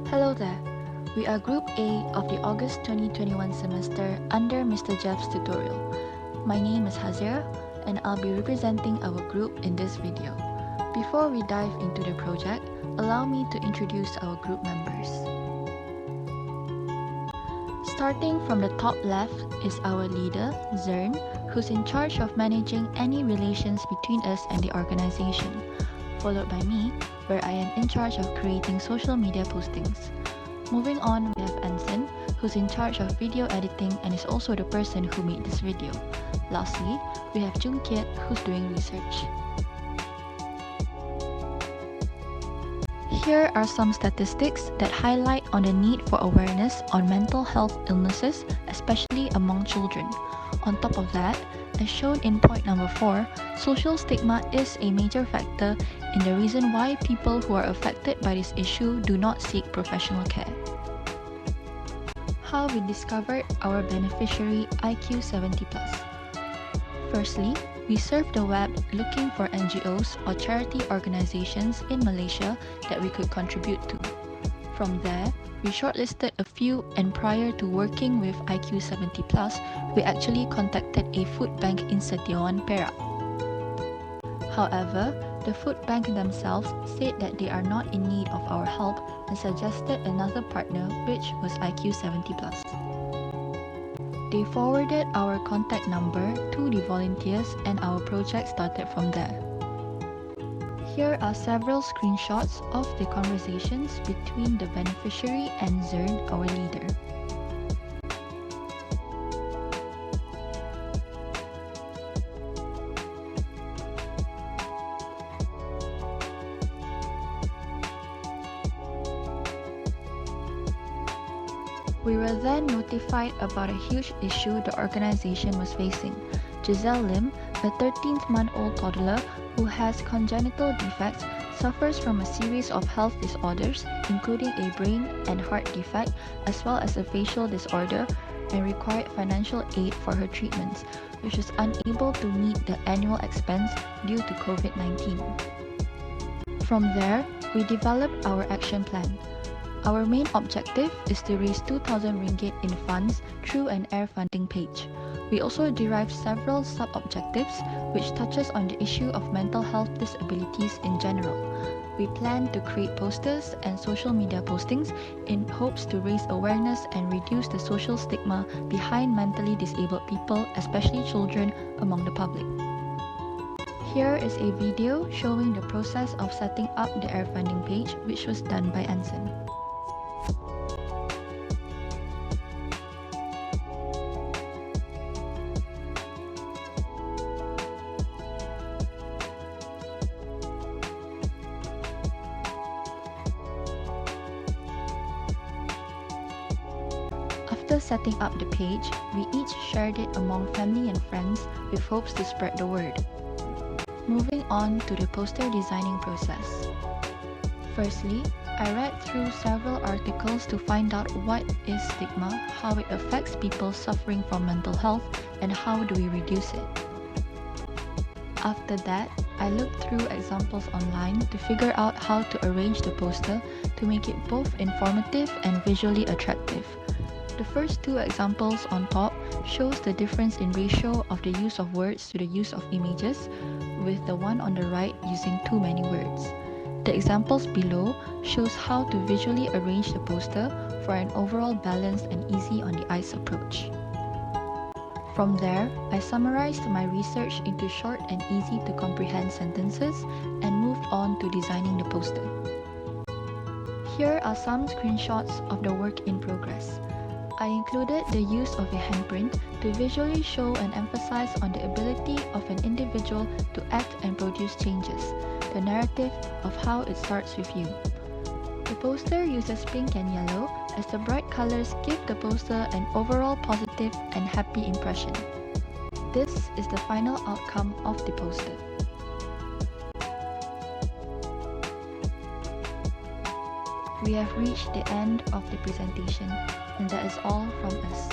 Hello there. We are Group A of the August 2021 semester under Mr. Jeff's tutorial. My name is Hazira and I'll be representing our group in this video. Before we dive into the project, allow me to introduce our group members. Starting from the top left is our leader, Zern, who's in charge of managing any relations between us and the organization, followed by me, where I am in charge of creating social media postings. Moving on, we have Anson, who's in charge of video editing and is also the person who made this video. Lastly, we have Jung Kiet, who's doing research. Here are some statistics that highlight on the need for awareness on mental health illnesses, especially among children. On top of that, as shown in point number 4, social stigma is a major factor in the reason why people who are affected by this issue do not seek professional care. How we discovered our beneficiary IQ 70+. Firstly, we surfed the web looking for NGOs or charity organizations in Malaysia that we could contribute to. From there, we shortlisted a few, and prior to working with IQ 70+, we actually contacted a food bank in Setiawan, Perak. However, the food bank themselves said that they are not in need of our help and suggested another partner, which was IQ 70+. They forwarded our contact number to the volunteers and our project started from there. Here are several screenshots of the conversations between the beneficiary and Zern, our leader. We were then notified about a huge issue the organization was facing. Giselle Lim, a 13-month-old toddler who has congenital defects, suffers from a series of health disorders, including a brain and heart defect, as well as a facial disorder, and required financial aid for her treatments, which was unable to meet the annual expense due to COVID-19. From there, we developed our action plan. Our main objective is to raise 2,000 ringgit in funds through an air funding page. We also derived several sub-objectives which touches on the issue of mental health disabilities in general. We plan to create posters and social media postings in hopes to raise awareness and reduce the social stigma behind mentally disabled people, especially children, among the public. Here is a video showing the process of setting up the air funding page, which was done by Anson. After setting up the page, we each shared it among family and friends with hopes to spread the word. Moving on to the poster designing process. Firstly, I read through several articles to find out what is stigma, how it affects people suffering from mental health, and how do we reduce it. After that, I looked through examples online to figure out how to arrange the poster to make it both informative and visually attractive. The first two examples on top shows the difference in ratio of the use of words to the use of images, with the one on the right using too many words. The examples below shows how to visually arrange the poster for an overall balanced and easy on the eyes approach. From there, I summarized my research into short and easy to comprehend sentences and moved on to designing the poster. Here are some screenshots of the work in progress. I included the use of a handprint to visually show and emphasize on the ability of an individual to act and produce changes, the narrative of how it starts with you. The poster uses pink and yellow as the bright colors give the poster an overall positive and happy impression. This is the final outcome of the poster. We have reached the end of the presentation, and that is all from us.